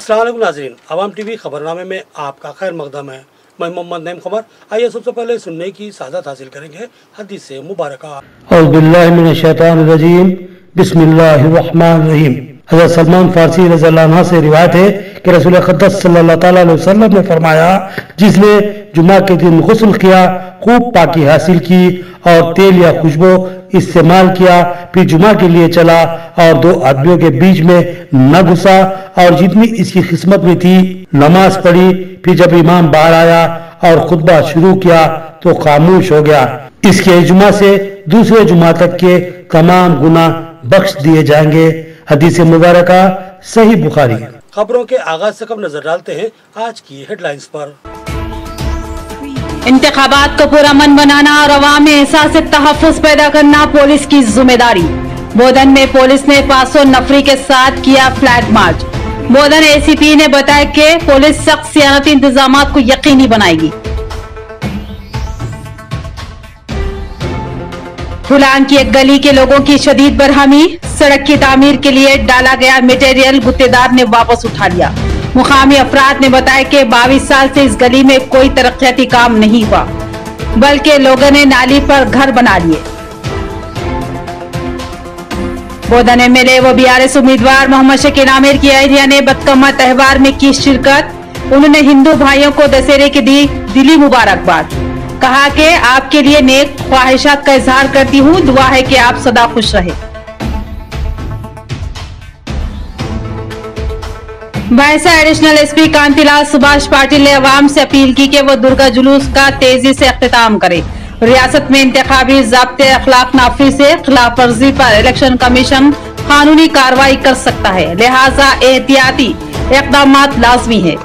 अस्सलाम वालेकुम नाज़रीन, आवाम टीवी खबरनामे में आपका खैर मकदम है। मैं मोहम्मद नईम खबर। आइए सबसे पहले सुनने की सादत हासिल करेंगे हदीस से मुबारका। औज़ु बिल्लाहि मिनश शैतानिर रजीम, बिस्मिल्लाहिर रहमानिर रहीम। हज़रत सलमान फारसी रज़ियल्लाहु अन्हु से रिवायत है कि रसूल अक़दस सल्लल्लाहु अलैहि वसल्लम ने फरमाया, जिसने जुमा के दिन गुस्ल किया, खूब पाकी हासिल की और तेल या खुशबू इस्तेमाल किया, फिर जुमा के लिए चला और दो आदमियों के बीच में न घुसा और जितनी इसकी किस्मत में थी नमाज पढ़ी, फिर जब इमाम बाहर आया और खुतबा शुरू किया तो खामोश हो गया, इसके जुमा से दूसरे जुमा तक के तमाम गुनाह बख्श दिए जाएंगे। हदीस मुबारका सही बुखारी। खबरों के आगाज से कब नजर डालते हैं आज की हेडलाइंस पर। इंतखाबात को पुरअमन बनाना और अवाम में एहसास तहफ़्फ़ुज़ पैदा करना पुलिस की जिम्मेदारी। बोधन में पुलिस ने 500 नफरी के साथ किया फ्लैग मार्च। बोधन एसीपी ने बताया कि पुलिस सख्त सियानती इंतजामात को यकीनी बनाएगी। फुलान की एक गली के लोगों की शदीद बरहमी, सड़क की तामीर के लिए डाला गया मटेरियल गुत्तेदार ने वापस उठा लिया। मुकामी अफराद ने बताया कि 22 साल से इस गली में कोई तरक्याती काम नहीं हुआ, बल्कि लोगों ने नाली पर घर बना लिए। बोधन एमएलए व बीआरएस उम्मीदवार मोहम्मद शकील आमिर की अहलिया ने बदकम्मा त्योहार में की शिरकत। उन्होंने हिंदू भाइयों को दशहरे की दी दिली मुबारकबाद। कहा कि आपके लिए नेक ख्वाहिशात का इजहार करती हूँ, दुआ है कि आप सदा खुश रहे। भैंसा एडिशनल एसपी कांतिलाल सुभाष पाटिल ने अवाम से अपील की कि वो दुर्गा जुलूस का तेजी से अख्तिताम करे। रियासत में इंतखाबी ज़ाब्ते अखलाक नाफी से खिलाफ वर्जी पर इलेक्शन कमीशन कानूनी कार्रवाई कर सकता है, लिहाजा एहतियाती इक़दामात लाजमी है।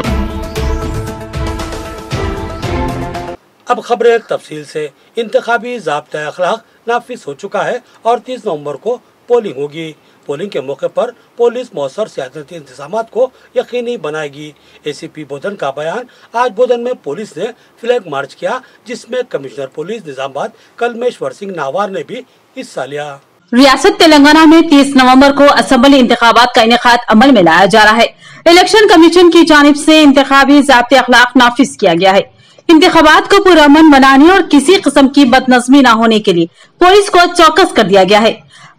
अब खबरें तफसील से। इंतखाबी ज़ाब्ता अखलाक नाफिज हो चुका है और 30 नवंबर को पोलिंग होगी। पोलिंग के मौके पर पुलिस मौसर सियासती इंतजामात को यकीनी बनाएगी। एसीपी बोधन का बयान। आज बोधन में पुलिस ने फ्लैग मार्च किया, जिसमें कमिश्नर पुलिस निजामाबाद कलमेश्वर सिंह नावार ने भी हिस्सा लिया। रियासत तेलंगाना में 30 नवंबर को असेंबली इंतखाबात का इनेकाद अमल में लाया जा रहा है। इलेक्शन कमीशन की जानिब से इंतखाबी ज़ाब्ते अखलाक नाफिज किया गया है। इंतखाबात को पुरअमन बनाने और किसी किस्म की बदनज़मी न होने के लिए पुलिस को चौकस कर दिया गया है।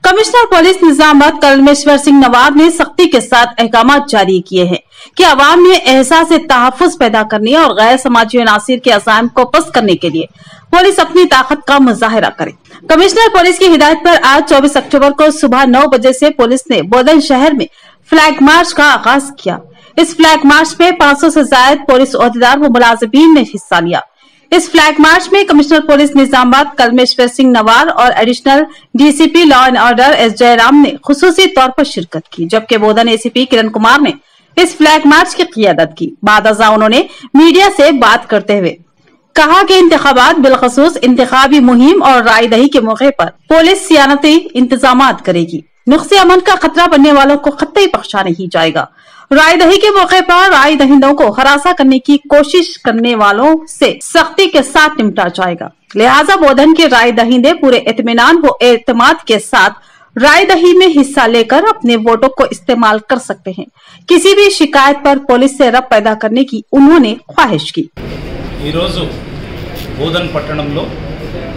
Commissioner police Nizamabad Kalmeshwar Singh noir ने सख्ती के साथ अहकामात जारी किए हैं कि अवाम में एहसास तहफ़्फ़ुज़ पैदा करने और गैर समाजी अनासिर के अज़ाइम को पस्त करने के लिए पुलिस अपनी ताकत का मुजाहिरा करे। कमिश्नर पुलिस की हिदायत पर आज 24 अक्टूबर को सुबह 9 बजे से पुलिस ने बोधन शहर में फ्लैग मार्च का आगाज किया। इस फ्लैग मार्च में 500 से ज्यादा पुलिस ओहदेदार व मुलाजिमीन ने हिस्सा लिया। इस फ्लैग मार्च में कमिश्नर पुलिस निजामाबाद कलमेश्वर सिंह नवार और additional DCP law and order S Jayaram ने खुसूसी तौर पर शिरकत की, जबकि बोधन एसीपी किरण कुमार ने इस फ्लैग मार्च की क़ियादत की। बाद अज़ा उन्होंने मीडिया से बात करते हुए कहा कि इंतखाबात बिलखसूस इंतखाबी मुहिम और राय दही के मौके पर पुलिस सियानती इंतजामात करेगी। नुक्से अमन का खतरा बनने वालों को कतई बख्शा नहीं जाएगा। राय दही के मौके पर राय दहिंदों को हरासा करने की कोशिश करने वालों से सख्ती के साथ निपटा जाएगा। लिहाजा बोधन के राय दहिंदे पूरे इत्मीनान व एतमाद के साथ राय दही में हिस्सा लेकर अपने वोटों को इस्तेमाल कर सकते हैं। किसी भी शिकायत पर पुलिस से रब पैदा करने की उन्होंने ख्वाहिश की। बोधन पट्टणंलो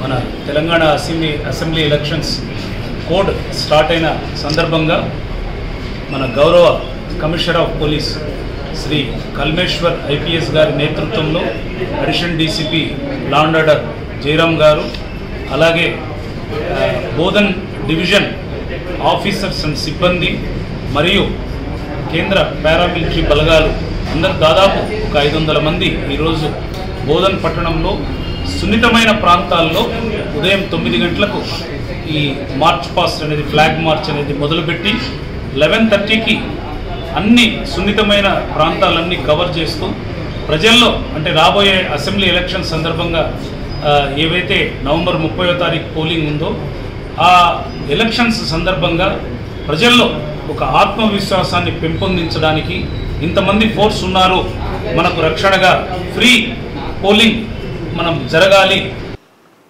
मन Telangana assembly elections code start అయిన సందర్భంగా మన గౌరవ commissioner of police Sri Kalmeshwar IPS గారి నేతృత్వంలో additional DCP law and order Jayaram గారు అలాగే బోధన్ డివిజన్ ఆఫీసర్స్ అండ్ సిబ్బంది మరియు కేంద్ర పారామిలిటరీ బలగాలు అందరూ దాదాపు ఒక 500 మంది ఈరోజు బోధన్ పట్టణంలో సున్నితమైన ప్రాంతాల్లో ఉదయం 9 గంటలకు ఈ మార్చ్ పాస్ట్ అనేది ఫ్లాగ్ మార్చ్ అనేది మొదలుపెట్టి 11:30కి అన్ని సున్నితమైన ప్రాంతాలన్నీ కవర్ చేస్తూ ప్రజల్లో అంటే రాబోయే అసెంబ్లీ ఎలక్షన్ సందర్భంగా ఏవైతే నవంబర్ 30వ తారీఖు పోలింగ్ ఉందో ఆ ఎలక్షన్స్ సందర్భంగా ప్రజల్లో ఒక ఆత్మవిశ్వాసాన్ని పెంపొందించడానికి ఇంతమంది ఫోర్స్ ఉన్నారు, మనకు రక్షణగా ఫ్రీ పోలింగ్ మనం జరగాలి।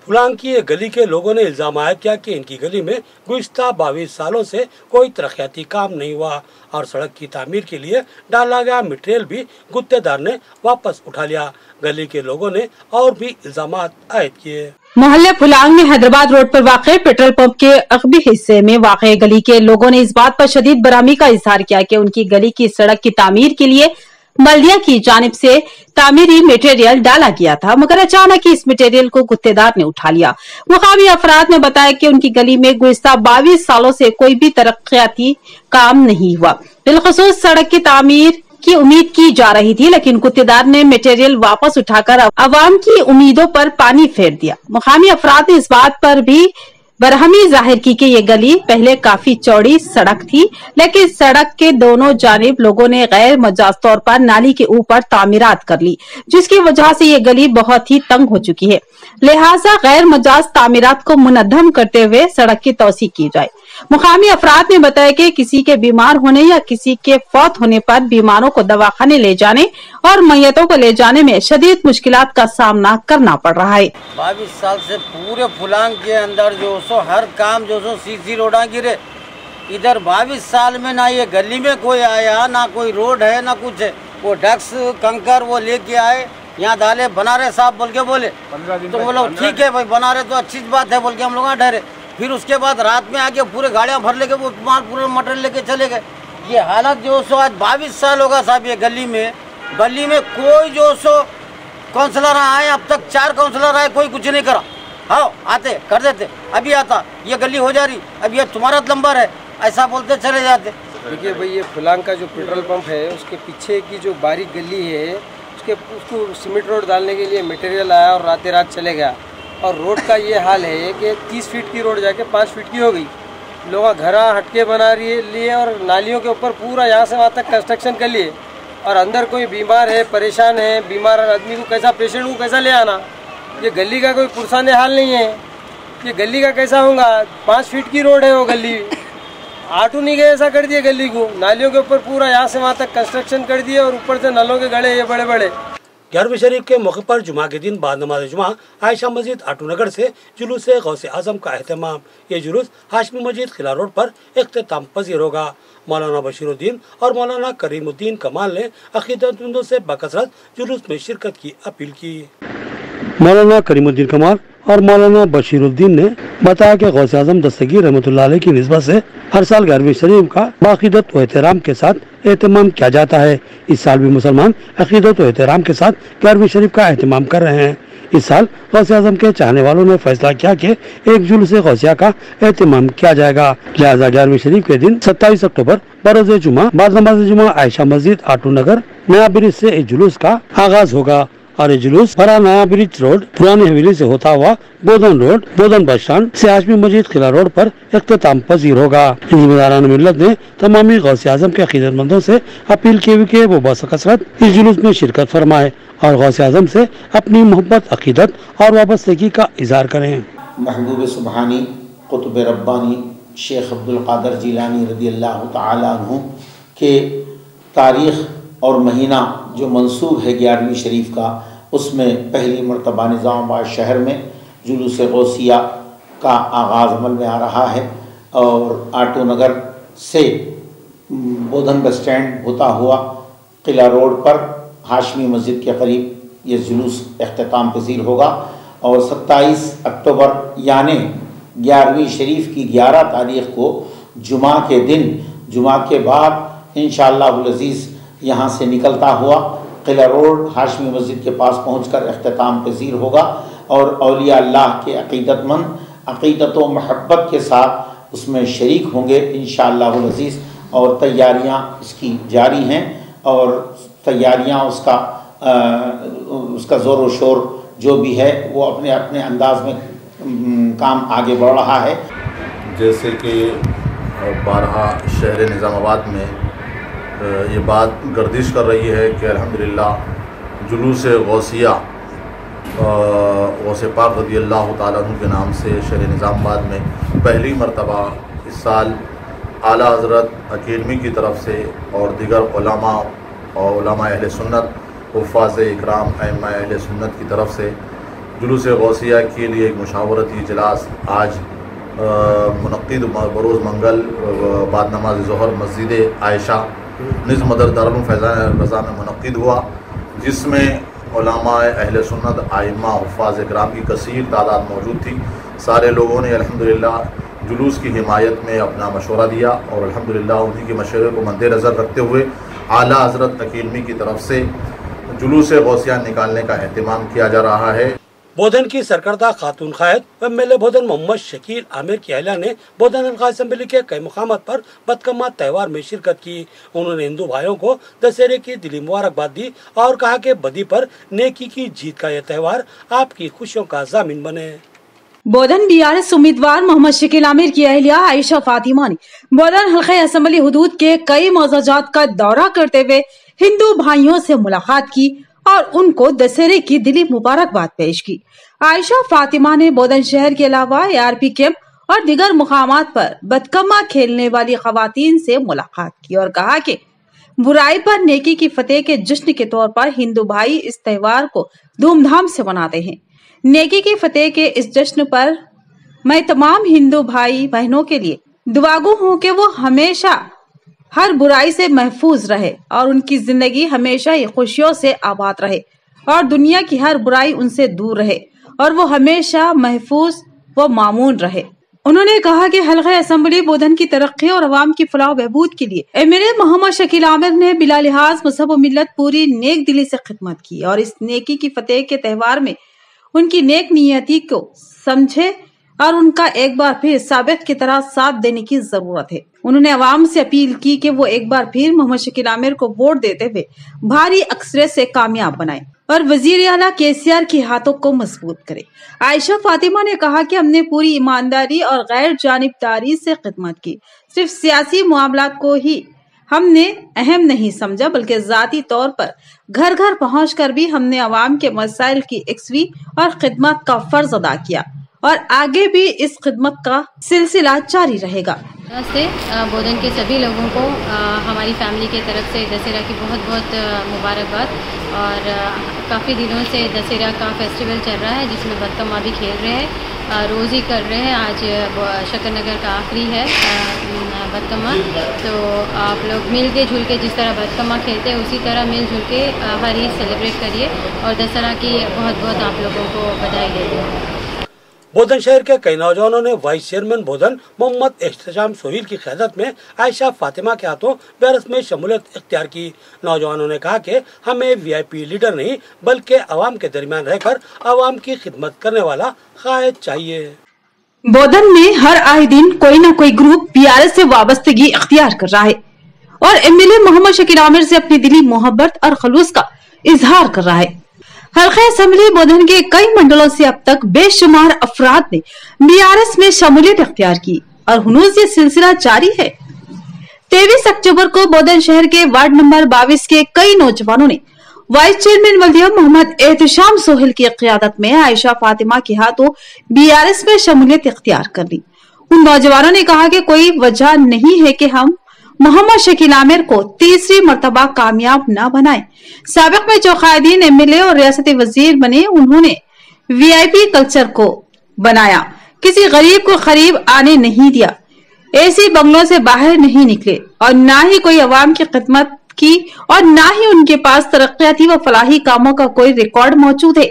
फुलांग की एक गली के लोगों ने इल्जाम आयद किया कि इनकी गली में गुज़िश्ता 22 सालों से कोई तरक्याती काम नहीं हुआ और सड़क की तामीर के लिए डाला गया मटेरियल भी गुत्तेदार ने वापस उठा लिया। गली के लोगों ने और भी इल्जाम आयद किए। मोहल्ले फुलांग में हैदराबाद रोड पर वाक़ पेट्रोल पंप के अगबी हिस्से में वाक़ गली के लोगों ने इस बात पर शदीद बरहमी का इजहार किया कि उनकी गली की सड़क की तामीर के लिए बल्दिया की जानिब से तामीरी मटेरियल डाला गया था, मगर अचानक ही इस मटेरियल को गुत्तेदार ने उठा लिया। मुकामी अफराद ने बताया कि उनकी गली में गुज़िश्ता 22 सालों से कोई भी तरक्याती काम नहीं हुआ। बिलखसूस सड़क की तामीर की उम्मीद की जा रही थी, लेकिन गुत्तेदार ने मटेरियल वापस उठाकर अवाम की उम्मीदों पर पानी फेर दिया। मुकामी अफराद ने इस बात पर भी बरहमी जाहिर की कि ये गली पहले काफी चौड़ी सड़क थी, लेकिन सड़क के दोनों जानिब लोगों ने गैर मजाज तौर पर नाली के ऊपर तामीरात कर ली, जिसकी वजह से ये गली बहुत ही तंग हो चुकी है। लिहाजा गैर मजाज तामीरात को मुनद्दम करते हुए सड़क की तौसी की जाए। मुकामी अफराद ने बताया कि किसी के बीमार होने या किसी के फौत होने पर बीमारों को दवाखाने ले जाने और मैयतों को ले जाने में शदीद मुश्किलात का सामना करना पड़ रहा है। 22 साल से पूरे फुलांग के अंदर जो सो हर काम जो सो सीसी रोडा गिरे। इधर 22 साल में ना ये गली में कोई आया, ना कोई रोड है, ना कुछ है। वो डक्स कंकर वो लेके आए, यहाँ डाले बना रहे साहब बोल के बोले, तो वो लोग ठीक है भाई बना रहे तो अच्छी बात है बोल के हम लोग ठहरे। फिर उसके बाद रात में आके पूरे गाड़ियाँ भर लेके वो माल पूरा मटेरियल लेके चले गए। ये हालत जो सो आज 22 साल होगा साहब ये गली में कोई जो सो काउंसलर आए, अब तक 4 काउंसलर आए, कोई कुछ नहीं करा। हाँ आते कर देते, अभी आता ये गली हो जा रही, अब ये तुम्हारा नंबर है, ऐसा बोलते चले जाते। देखिए भाई ये फुलांग का जो पेट्रोल पंप है उसके पीछे की जो बारीक गली है उसको सीमेंट रोड डालने के लिए मटेरियल आया और रात रात चले गया। और रोड का ये हाल है कि 30 फीट की रोड जाके 5 फीट की हो गई। लोग घर हटके बना लिए और नालियों के ऊपर पूरा यहाँ से वहाँ तक कंस्ट्रक्शन कर लिए। और अंदर कोई बीमार है, परेशान है, बीमार आदमी को कैसा, पेशेंट को कैसा ले आना। ये गली का कोई पुरसाने हाल नहीं है, ये गली का कैसा होगा। 5 फीट की रोड है वो गली, आटू नहीं गए ऐसा कर दिए गली को। नालियों के ऊपर पूरा यहाँ से वहाँ तक कंस्ट्रक्शन कर दिए और ऊपर से नलों के गड़े ये बड़े बड़े। 11वीं शरीफ के मौके पर जुमा के दिन बाद नमाज जुमा आयशा मस्जिद आटूनगर से जुलूस गौसे आजम का एहतमाम। ये जुलूस हाशमी मस्जिद किला रोड पर इख्तिताम पजीर होगा। मौलाना बशीरुद्दीन और मौलाना करीमुद्दीन कमाल ने अकीदतमंदों से बकसरत जुलूस में शिरकत की अपील की। मौलाना करीमुद्दीन कमाल और मौलाना बशीरुद्दीन ने बताया कि गौसे आजम दस्तगीर रहमतुल्लाह अलैह की निस्बत से हर साल 11वीं शरीफ का बाक़ीदत व एहतराम के साथ एहतमाम किया जाता है। इस साल भी मुसलमान अक़ीदत व एहतराम के साथ 11वीं शरीफ का एहतमाम कर रहे हैं। इस साल गौसे आजम के चाहने वालों ने फैसला किया कि एक जुलूस गौसिया का एहतमाम किया जाएगा। लिहाजा 11वीं शरीफ के दिन 27 अक्टूबर बरोज़ जुमा बाद नमाज जुमा आयशा मस्जिद आटूनगर नया ब्रिज से इस जुलूस का आगाज होगा और ये जुलूस बड़ा नया ब्रिज रोड पुरानी हवेली से होता हुआ बोधन रोड बोधन बस स्टैंड से हाशमी मस्जिद किला रोड पर इख्तिताम पजीर होगा। जिम्मेदारान मिल्लत ने तमामी गौसे आजम के अक़ीदतमंदों से अपील की कि वो बकसरत इस जुलूस में शिरकत फरमाए और गौसे आजम से अपनी मोहब्बत अक़ीदत और वाबस्तगी का इजहार करें। महबूब सुबहानी कुतुब रब्बानी शेख अब्दुल कादिर जिलानी रज़ियल्लाहु तआला अन्हु के तारीख़ और महीना जो मंसूब है 11वीं शरीफ का, उसमें पहली मरतबा निज़ामाबाद शहर में जुलूस गौसिया का आगाज़ अमल में आ रहा है और आटूनगर से बोधन बस स्टैंड होता हुआ किला रोड पर हाशमी मस्जिद के करीब ये जुलूस इख्तिताम पज़ीर होगा। और 27 अक्टूबर यानि 11वीं शरीफ की 11 तारीख़ को जुमा के दिन, जुमा के बाद इंशाअल्लाह अज़ीज़ यहाँ से निकलता हुआ किला रोड हाशमी मस्जिद के पास पहुंचकर इख्तिताम पज़ीर होगा और औलिया अल्लाह के अक़ीदतमंद अक़ीदत व महब्बत के साथ उसमें शरीक होंगे इंशाअल्लाह अज़ीज़। और तैयारियाँ इसकी जारी हैं और तैयारियाँ उसका ज़ोर व शोर जो भी है वो अपने अपने अंदाज में काम आगे बढ़ रहा है। जैसे कि बारहा शहर निज़ामाबाद में ये बात गर्दिश कर रही है कि अल्हम्दुलिल्लाह जुलूस गौसिया गौसे पाक रज़ियल्लाहु ताला अन्हु के नाम से शहर निज़ामाबाद में पहली मरतबा इस साल आला हज़रत अकेडमी की तरफ से और दीगर उलमा और उलमा अहले सुन्नत हुफ़ाज़ इकराम अइम्मा अहले सुन्नत की तरफ से जुलूस गौसिया के लिए एक मुशावरती इजलास आज मुनक्किद बरोज़ मंगल बाद नमाज ज़ोहर मस्जिद आयशा निज़ मदर दारुल फैज़ान रज़ा में मुनक्किद हुआ, जिसमें उलमाए अहले सुन्नत आइम्मा हुफ़ाज़ इकराम की कसीर तादाद मौजूद थी। सारे लोगों ने अल्हम्दुलिल्लाह जुलूस की हिमायत में अपना मशवरा दिया और अल्हम्दुलिल्लाह उन्हीं के मशवरे को मद्देनज़र रखते हुए आला हज़रत अकीलमी की तरफ से जुलूस गौसिया निकालने का एहतमाम किया जा रहा है। बोधन की सरकर्दा खातून कायद एमएलए बोधन मोहम्मद शकील आमिर की अहलिया ने बोधन हल्का असेंबली के कई मुकामात पर बदकम्मा त्यौहार में शिरकत की। उन्होंने हिंदू भाइयों को दशहरे की दिली मुबारकबाद दी और कहा कि बदी पर नेकी की जीत का यह त्यौहार आपकी खुशियों का जामिन बने। बोधन बीआरएस उम्मीदवार मोहम्मद शकील आमिर की अहलिया आयशा फातिमा ने बोधन हल्का असेंबली हुदूद के कई मौज़ाजात का दौरा करते हुए हिंदू भाइयों से मुलाकात की और उनको दशहरे की दिली मुबारकबाद पेश की। आयशा फातिमा ने बोधन शहर के अलावा ARP कैंप और दीगर मुकामात पर बदकम्मा खेलने वाली खवातीन से मुलाकात की और कहा कि बुराई पर नेकी की फतेह के जश्न के तौर पर हिंदू भाई इस त्योहार को धूमधाम से मनाते हैं। नेकी की फतेह के इस जश्न पर मैं तमाम हिंदू भाई बहनों के लिए दुआगो हूँ कि वो हमेशा हर बुराई से महफूज रहे और उनकी जिंदगी हमेशा ही खुशियों से आबाद रहे और दुनिया की हर बुराई उनसे दूर रहे और वो हमेशा महफूज व मामून रहे। उन्होंने कहा कि हल्का असेंबली बोधन की तरक्की और अवाम की फलाह बहबूद के लिए एमएलए मोहम्मद शकील आमिर ने बिला लिहाज मजहब और मिल्लत पूरी नेक दिली से खिदमत की और इस नेकी की फतेह के त्यौहार में उनकी नेक नियति को समझे और उनका एक बार फिर साबित की तरह साथ देने की जरूरत है। उन्होंने अवाम से अपील की कि वो एक बार फिर मोहम्मद शकील आमिर को वोट देते हुए भारी अक्सरियत से कामयाब बनाए और वजीर आला KCR के हाथों को मजबूत करे। आयशा फातिमा ने कहा कि हमने पूरी ईमानदारी और गैर जानिबदारी से खिदमत की। सिर्फ सियासी मामलात को ही हमने अहम नहीं समझा, बल्कि जाती तौर पर घर घर पहुँच कर भी हमने अवाम के मसाइल की यकसवी और खिदमत का फर्ज अदा किया और आगे भी इस खिदमत का सिलसिला जारी रहेगा। से बोधन के सभी लोगों को हमारी फैमिली की तरफ से दशहरा की बहुत बहुत मुबारकबाद। और काफ़ी दिनों से दशहरा का फेस्टिवल चल रहा है जिसमें बदकम्मा भी खेल रहे हैं, रोज़ ही कर रहे हैं। आज शक्कर नगर का आखिरी है बदकम्मा, तो आप लोग मिल के जुल के जिस तरह बदकम्मा खेलते हैं उसी तरह मिल जुल के हर ईद सेलिब्रेट करिए और दशहरा की बहुत बहुत आप लोगों को बधाई देते हैं। बोधन शहर के कई नौजवानों ने वाइस चेयरमैन बोधन मोहम्मद एहतशाम सोहेल की क़यादत में आयशा फातिमा के हाथों बैरस में शमूलियत इख्तियार की। नौजवानों ने कहा कि हमें VIP लीडर नहीं बल्कि अवाम के दरमियान रहकर अवाम की खिदमत करने वाला कायद चाहिए। बोधन में हर आए दिन कोई न कोई ग्रुप BRS से वाबस्तगी इख्तियार कर रहा है और एमएलए मोहम्मद शकील आमिर से अपनी दिली मोहब्बत और खलूस का इजहार कर रहा है। हल्का असेंबली बोधन के कई मंडलों से अब तक बेशुमार अफराद ने BRS में शमूलियत इख्तियार की और हुनूज ये सिलसिला जारी है। 23 अक्टूबर को बोधन शहर के वार्ड नंबर 22 के कई नौजवानों ने वाइस चेयरमैन वल्दिया मोहम्मद एहतशाम सोहेल की क़यादत में आयशा फातिमा के हाथों BRS में शमूलियत इख्तियार कर ली। उन नौजवानों ने कहा कि कोई वजह नहीं है कि हम मोहम्मद शकील आमिर को तीसरी मर्तबा कामयाब न बनाए। साबिक में जो कायदीन MLA और रियासती वजीर बने उन्होंने VIP कल्चर को बनाया, किसी गरीब को करीब आने नहीं दिया, ऐसी बंगलों से बाहर नहीं निकले और न ही कोई अवाम की खिदमत की और न ही उनके पास तरक्याती व फलाही कामों का कोई रिकॉर्ड मौजूद है।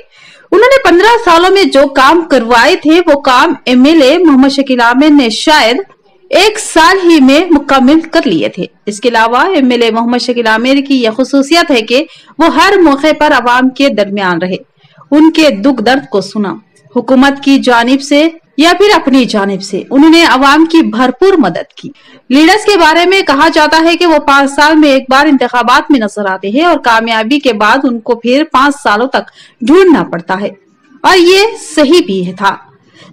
उन्होंने 15 सालों में जो काम करवाए थे वो काम MLA मोहम्मद शकील आमिर ने शायद 1 साल ही में मुकम्मल कर लिए थे। इसके अलावा MLA मोहम्मद शकील आमिर की यह खुसूसियत है कि वो हर मौके पर अवाम के दरमियान रहे, उनके दुख दर्द को सुना। हुकूमत की जानिब से या फिर अपनी जानिब से उन्होंने अवाम की भरपूर मदद की। लीडर्स के बारे में कहा जाता है कि वो 5 साल में एक बार इंतखाबात में नजर आते हैं और कामयाबी के बाद उनको फिर 5 सालों तक ढूंढना पड़ता है और ये सही भी था।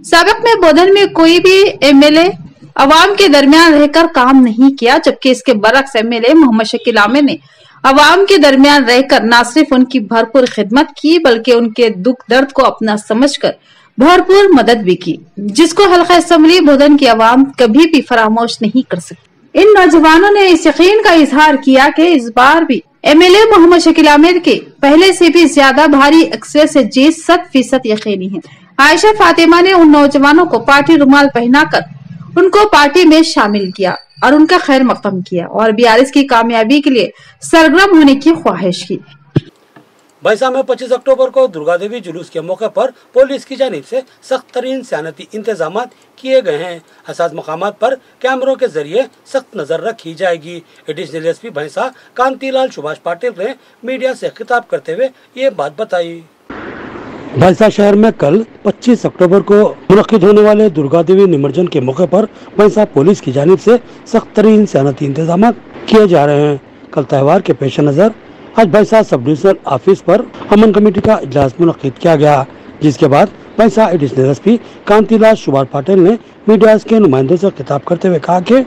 साबिक में बोधन में कोई भी MLA अवाम के दरमियान रहकर काम नहीं किया, जबकि इसके बरक्स MLA मोहम्मद शकील आमिर ने अवाम के दरमियान रहकर न सिर्फ उनकी भरपूर खिदमत की बल्कि उनके दुख दर्द को अपना समझकर भरपूर मदद भी की, जिसको हल्का असेंबली बोधन की अवाम कभी भी फरामोश नहीं कर सकती। इन नौजवानों ने इस यकीन का इजहार किया कि इस बार भी एमएलए मोहम्मद शकील आमिर के पहले से भी ज्यादा भारी अक्सर से जीत 100% यकीनी है। आयशा फातिमा ने उन नौजवानों को पार्टी रुमाल पहनाकर उनको पार्टी में शामिल किया और उनका खैर मकदम किया और BRS की कामयाबी के लिए सरगर्म होने की ख्वाहिश की। भैंसा में 25 अक्टूबर को दुर्गा देवी जुलूस के मौके पर पुलिस की जानिब से सख्त तरीन सयानती इंतजाम किए गए हैं। हसास मकामात पर कैमरों के जरिए सख्त नजर रखी जाएगी। एडिशनल एसपी भैंसा कांतिलाल सुभाष पाटिल ने मीडिया से खिताब करते हुए ये बात बताई। भैंसा शहर में कल 25 अक्टूबर को मुनक्किद होने वाले दुर्गा देवी निमज्जन के मौके पर भैंसा पुलिस की जानिब से सख्त तरीन सयानती इंतजाम किए जा रहे हैं। कल त्यौहार के पेश नजर आज भैंसा सब डिविजनल ऑफिस पर अमन कमेटी का इजलास मुनक्किद किया गया, जिसके बाद भैंसा एडिशनल एसपी कांतिलाल सुभाष पाटिल ने मीडिया के नुमाइंदों से खिताब करते हुए कहा कि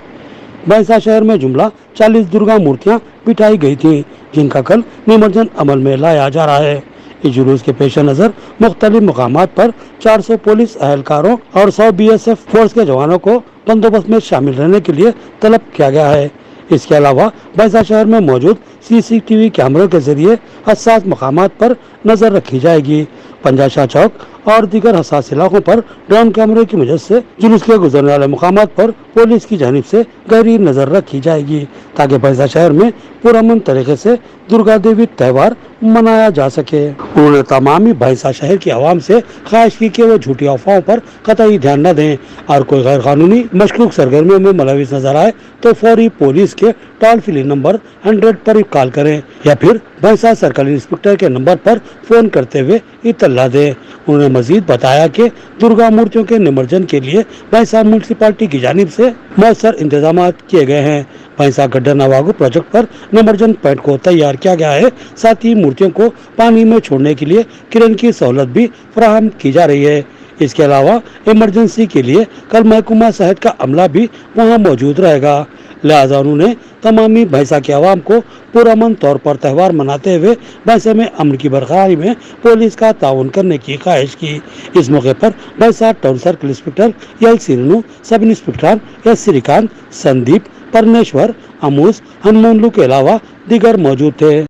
भैंसा शहर में जुमला 40 दुर्गा मूर्तियां बिठाई गई थी, जिनका कल निमज्जन अमल में लाया जा रहा है। इस जुलूस के पेश नजर मुख्तलिफ मकामात पर 400 पुलिस एहलकारों और 100 BSF फोर्स के जवानों को बंदोबस्त में शामिल रहने के लिए तलब किया गया है। इसके अलावा भैंसा शहर में मौजूद CCTV कैमरों के जरिए हसास मकामात पर नजर रखी जाएगी। पंजाशाह चौक और दीगर हसास इलाकों पर ड्रोन कैमरे की मदद से जुलूस के गुजरने वाले मकामात पर पुलिस की जानिब से गहरी नजर रखी जाएगी, ताकि भैंसा शहर में पुरअमन तरीके से दुर्गा देवी त्यौहार मनाया जा सके। उन्होंने तमामी भैंसा शहर की आवाम से ख्वाहिश की कि वो झूठी अफवाहों पर कतई ध्यान न दें और कोई गैर कानूनी मशकूक सरगर्मियों में मुलविस नजर आए तो फौरी पुलिस के टोल फ्री नंबर 100 पर कॉल करें या फिर भैंसा सर्कल इंस्पेक्टर के नंबर पर फोन करते हुए इत्तला दें। उन्होंने मजीद बताया कि दुर्गा मूर्तियों के निमज्जन के लिए भैंसा म्यूनिसिपालिटी की जानिब से मौसर इंतजाम किए गए हैं। भैंसा गड्ढा नवागु प्रोजेक्ट पर निमज्जन पॉइंट को तैयार किया गया है। साथ ही मूर्तियों को पानी में छोड़ने के लिए क्रेन की सहूलत भी फराहम की जा रही है। इसके अलावा इमरजेंसी के लिए कल महकमा सेहत का अमला भी वहां मौजूद रहेगा। लिहाजा उन्होंने तमामी भैंसा के अवाम को पुरअमन तौर पर त्यौहार मनाते हुए भैंसा में अमन की बरकरारी में पुलिस का ताउन करने की ख्वाहिश की। इस मौके पर भैंसा टाउन सर्कल इंस्पेक्टर एल सीनू, sub inspector S Shrikant, Sandeep, परमेश्वर, अमूस, हनुमानलू के अलावा दीगर मौजूद थे।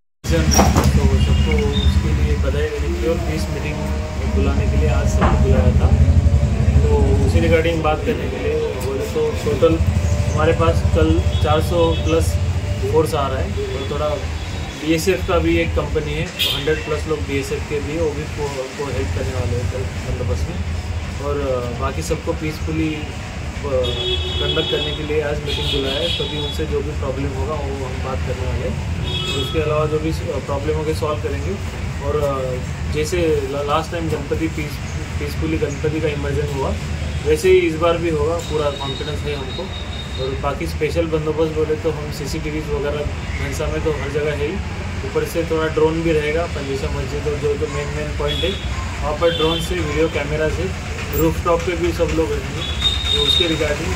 बुलाने के लिए आज सबको बुलाया था, तो उसी रिगार्डिंग बात करने के लिए बोले तो टोटल हमारे पास कल 400 प्लस फोर्स आ रहा है और थोड़ा BSF का भी एक कंपनी है, 100 प्लस लोग BSF के भी वो भी को हेल्प करने वाले हैं कल बंदोबस्त में। और बाकी सबको पीसफुली कंडक्ट करने के लिए आज मीटिंग बुलाया है, तभी उनसे जो भी प्रॉब्लम होगा वो हम बात करने वाले हैं और उसके अलावा जो भी प्रॉब्लम होगी सॉल्व करेंगे। और जैसे last time Ganpati peacefully Ganpati का इमर्जन हुआ, वैसे ही इस बार भी होगा, पूरा कॉन्फिडेंस है हमको। और बाकी स्पेशल बंदोबस्त बोले तो हम CCTV वगैरह भैंसा में तो हर जगह है ही, ऊपर से थोड़ा ड्रोन भी रहेगा। पंजेशा मस्जिद और जो मेन पॉइंट है वहाँ पर ड्रोन से वीडियो कैमरा से रूफ टॉप पर भी सब लोग रहेंगे, तो उसके रिगार्डिंग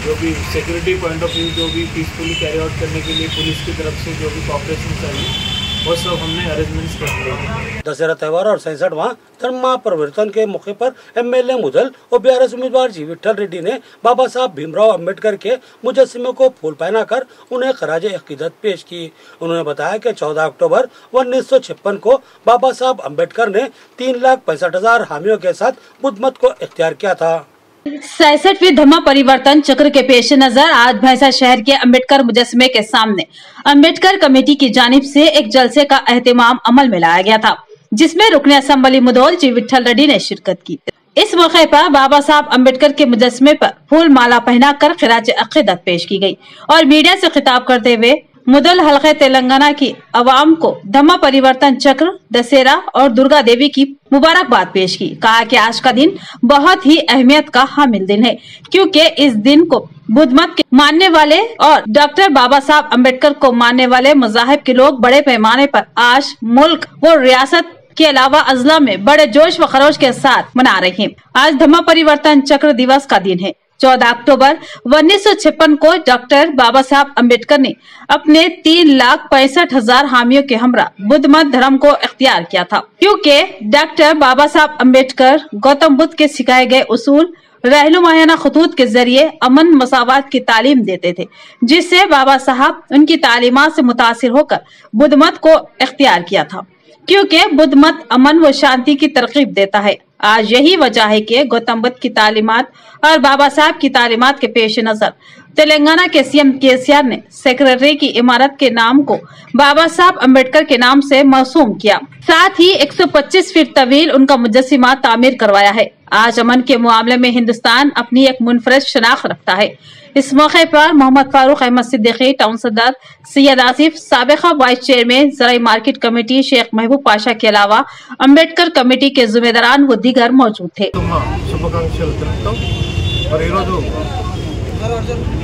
जो भी सिक्योरिटी पॉइंट ऑफ व्यू जो भी पीसफुली कैरी आउट करने के लिए पुलिस की तरफ से जो भी कॉपरेशन चाहिए वो सब हमने अरेंजमेंट्स कर दिए हैं। दशहरा त्यौहार और 67वां धर्म परिवर्तन के मौके पर MLA मुदल और BRS उम्मीदवार जी विठल रेड्डी ने बाबा साहब भीमराव अंबेडकर के मुजस्समे को फूल पहनाकर उन्हें खराज अकीदत पेश की। उन्होंने बताया कि 14 अक्टूबर 1956 को बाबा साहब अंबेडकर ने 3,65,000 हामियों के साथ बुद्ध मत को इख्तियार किया था। 67वीं धम्मा परिवर्तन चक्र के पेश नजर आज भैंसा शहर के अंबेडकर मुजस्समे के सामने अंबेडकर कमेटी की जानिब से एक जलसे का एहतमाम अमल में लाया गया था, जिसमें रुकने असम्बली मुदौल जी विठल रेड्डी ने शिरकत की। इस मौके पर बाबा साहब अंबेडकर के मुजस्समे पर फूल माला पहनाकर खिराज अकीदत पेश की गई और मीडिया से खिताब करते हुए मुदल हल्के तेलंगाना की अवाम को धम्मा परिवर्तन चक्र, दशहरा और दुर्गा देवी की मुबारकबाद पेश की। कहा कि आज का दिन बहुत ही अहमियत का हामिल दिन है, क्योंकि इस दिन को बुद्ध मत के मानने वाले और डॉक्टर बाबा साहब अंबेडकर को मानने वाले मज़ाहिब के लोग बड़े पैमाने पर आज मुल्क व रियासत के अलावा अजला में बड़े जोश व खरोश के साथ मना रहे हैं। आज धम्मा परिवर्तन चक्र दिवस का दिन है। 14 अक्टूबर 1956 को डॉक्टर बाबा साहब अंबेडकर ने अपने 3,65,000 हामियों के हमरा बुद्ध मत धर्म को इख्तियार किया था, क्योंकि डॉक्टर बाबा साहब अंबेडकर गौतम बुद्ध के सिखाए गए उसूल रहनुमायाना खतूत के जरिए अमन मसावत की तालीम देते थे, जिससे बाबा साहब उनकी तालीमात से मुतासिर होकर बुद्ध मत को इख्तियार किया था, क्योंकि बुद्ध मत अमन व शांति की तरकीब देता है। आज यही वजह है कि गौतम बुद्ध की तालीमात और बाबा साहब की तालीमात के पेश नजर तेलंगाना के सीएम केसीआर ने सेक्रेटरी की इमारत के नाम को बाबा साहब अम्बेडकर के नाम से मौसूम किया। साथ ही 125 फीट तवील उनका मुजस्सिमा तामीर करवाया है। आज अमन के मामले में हिंदुस्तान अपनी एक मुनफरद शनाख्त रखता है। इस मौके पर मोहम्मद फारूक अहमद सिद्दीकी, टाउन सदर सैयद आसिफ, साबिका वाइस चेयरमैन जराई मार्केट कमेटी शेख महबूब पाशा के अलावा अम्बेडकर कमेटी के जिम्मेदारान व दीगर मौजूद थे।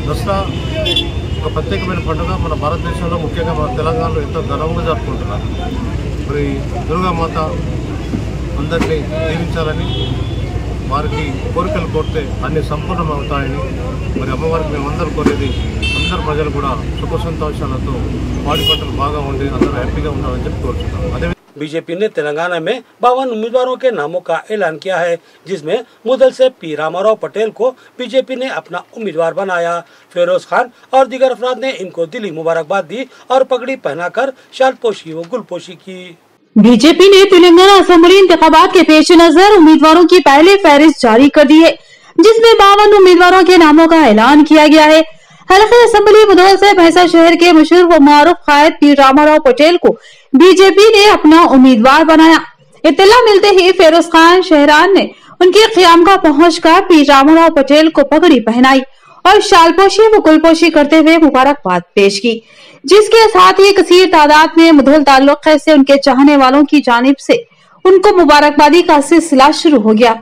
దసరా ఒక ప్రత్యేకమైన పండుగ మన భారతదేశంలో ముఖ్యంగా మన తెలంగాణలో ఎంతో ఘనంగా జరుపుకుంటున్నారు. మరి దుర్గామాత అందరినీ దీవించాలని, వారికి కోరికలు కోరితే అన్ని సంపూర్ణం అవుతాయని మరి అమ్మవారికి మేమందరూ కోరేది అందరు ప్రజలు కూడా సుఖ సంతోషాలతో పాడి పంటలు బాగా ఉండి అందరూ హ్యాపీగా ఉండాలని చెప్పి కోరుతున్నాం. అదే बीजेपी ने तेलंगाना में 52 उम्मीदवारों के नामों का ऐलान किया है, जिसमें मुदल से पी रामाराव पटेल को बीजेपी ने अपना उम्मीदवार बनाया। फिरोज खान और दीगर अफराद ने इनको दिली मुबारकबाद दी और पगड़ी पहनाकर शालपोशी व गुलपोशी की। बीजेपी ने तेलंगाना असेंबली इंतखाबात के पेश नजर उम्मीदवारों की पहली फहरिस्त जारी कर दी है, जिसमें 52 उम्मीदवारों के नामों का ऐलान किया गया है। हल्के असेंबली मुदौल से भैंसा शहर के मशहूर व मारूफ कायद पी रामाराव पटेल को बीजेपी ने अपना उम्मीदवार बनाया। इत्तला मिलते ही फिरोज खान शहरान ने उनके क़ियामगाह पहुंचकर पी रामाराव पटेल को पगड़ी पहनाई और शालपोशी व गुलपोशी करते हुए मुबारकबाद पेश की, जिसके साथ ही कसीर तादाद में मुदौल ताल्लुक से उनके चाहने वालों की जानिब से उनको मुबारकबादी का सिलसिला शुरू हो गया।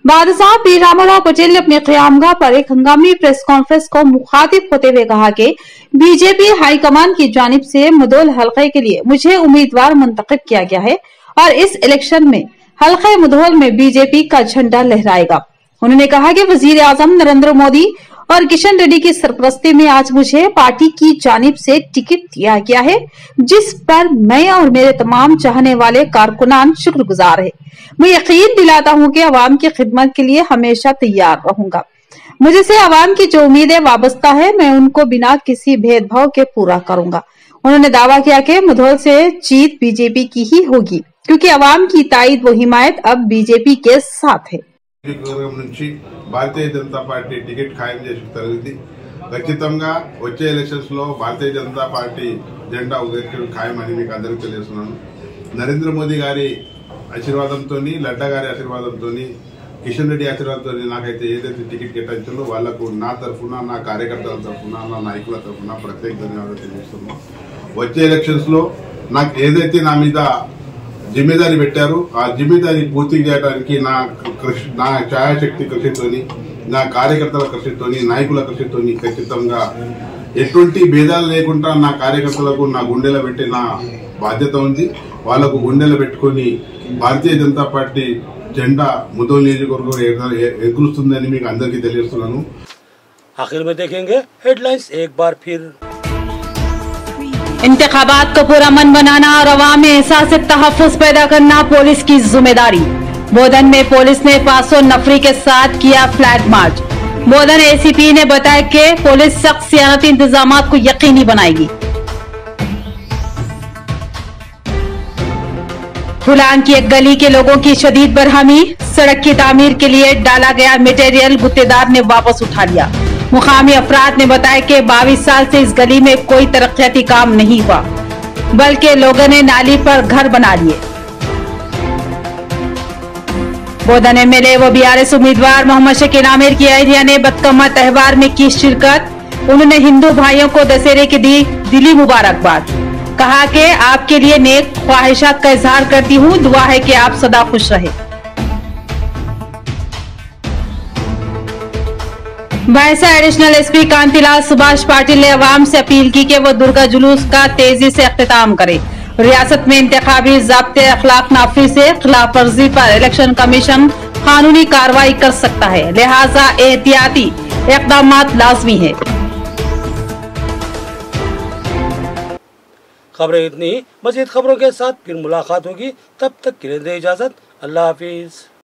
बादशाह पी रामाराव पटेल ने अपने क़ियामगाह पर एक हंगामी प्रेस कॉन्फ्रेंस को मुखातिब होते हुए कहा कि बीजेपी हाईकमान की जानिब से मुदौल हल्के के लिए मुझे उम्मीदवार मुंतखब किया गया है और इस इलेक्शन में हल्के मुदौल में बीजेपी का झंडा लहराएगा। उन्होंने कहा कि वजीर आजम नरेंद्र मोदी और किशन रेड्डी की सरपरस्ती में आज मुझे पार्टी की जानिब से टिकट दिया गया है, जिस पर मैं और मेरे तमाम चाहने वाले कारकुनान शुक्रगुजार है। मैं यकीन दिलाता हूं कि अवाम की खिदमत के लिए हमेशा तैयार रहूंगा। मुझसे अवाम की जो उम्मीदें वाबस्ता है, मैं उनको बिना किसी भेदभाव के पूरा करूंगा। उन्होंने दावा किया कि मुदौल से जीत बीजेपी की ही होगी, क्योंकि अवाम की ताईद व हिमायत अब बीजेपी के साथ है। భారతీయ జనతా పార్టీ టికెట్ ఖాయం చేసిన జరిగింది. ఖచ్చితంగా వచ్చే ఎలక్షన్స్ లో భారతీయ జనతా పార్టీ జెండా ఉదయం ఖాయమని మీకు అందరికీ తెలియజేస్తున్నాను. నరేంద్ర మోదీ గారి ఆశీర్వాదంతో, లడ్డా గారి ఆశీర్వాదంతో, కిషన్ రెడ్డి ఆశీర్వాదంతో నాకైతే ఏదైతే టికెట్ కేటాయించాలో వాళ్లకు నా తరఫున, నా కార్యకర్తల తరఫున, నా నాయకుల తరఫున ప్రత్యేక ధన్యవాదాలు తెలియజేస్తున్నాం. వచ్చే ఎలక్షన్స్ లో నాకు ఏదైతే నా మీద జిమ్మేదారీ పెట్టారు, ఆ జిమ్మేదారీ పూర్తి చేయడానికి నా ఛాయాశక్తి కృషితోని, నా కార్యకర్తల కృషితోని, నాయకుల కృషితోని ఖచ్చితంగా ఎటువంటి భేదాలు లేకుండా నా కార్యకర్తలకు నా గుండెలో పెట్టి నా బాధ్యత ఉంది. వాళ్లకు గుండెలో పెట్టుకుని భారతీయ జనతా పార్టీ జెండా ముదోల్ నియోజకవర్గం ఎగురుస్తుందని మీకు అందరికీ తెలియజేస్తున్నాను. आखिर में देखेंगे हेडलाइंस एक बार फिर। इंतखाबात को पुरअमन बनाना और अवाम में एहसास तहफ़्फ़ुज़ पैदा करना पुलिस की जिम्मेदारी। बोधन में पुलिस ने 500 नफरी के साथ किया फ्लैग मार्च। बोधन एसीपी ने बताया कि पुलिस सख्त सियानती इंतजामात को यकीनी बनाएगी। फुलान की एक गली के लोगों की शदीद बरहमी, सड़क की तामीर के लिए डाला गया मटेरियल गुत्तेदार ने वापस उठा लिया। मुकामी अफराद ने बताया कि 22 साल से इस गली में कोई तरक्याती काम नहीं हुआ, बल्कि लोगों ने नाली पर घर बना लिए। बोधन एमएलए व बीआरएस उम्मीदवार मोहम्मद शकील आमिर की अहलिया ने बतकम्मा त्योहार में की शिरकत। उन्होंने हिंदू भाइयों को दशहरे की दी दिली मुबारकबाद। कहा कि आपके लिए नेक ख्वाहिशात का इजहार करती हूँ, दुआ है कि आप सदा खुश रहे। भैंसा एडिशनल एसपी कांतिलाल सुभाष पाटिल ने अवाम से अपील की कि वो दुर्गा जुलूस का तेजी से अख्तिताम करे। रियासत में इंतखाबी ज़ाब्ते अखलाक नाफी से खिलाफ वर्जी पर इलेक्शन कमीशन कानूनी कार्रवाई कर सकता है, लिहाजा एहतियाती इक़दामात लाजमी है। खबरें इतनी, मज़ीद खबरों के साथ फिर मुलाकात होगी। तब तक के लिए दे इजाजत। अल्लाह हाफिज।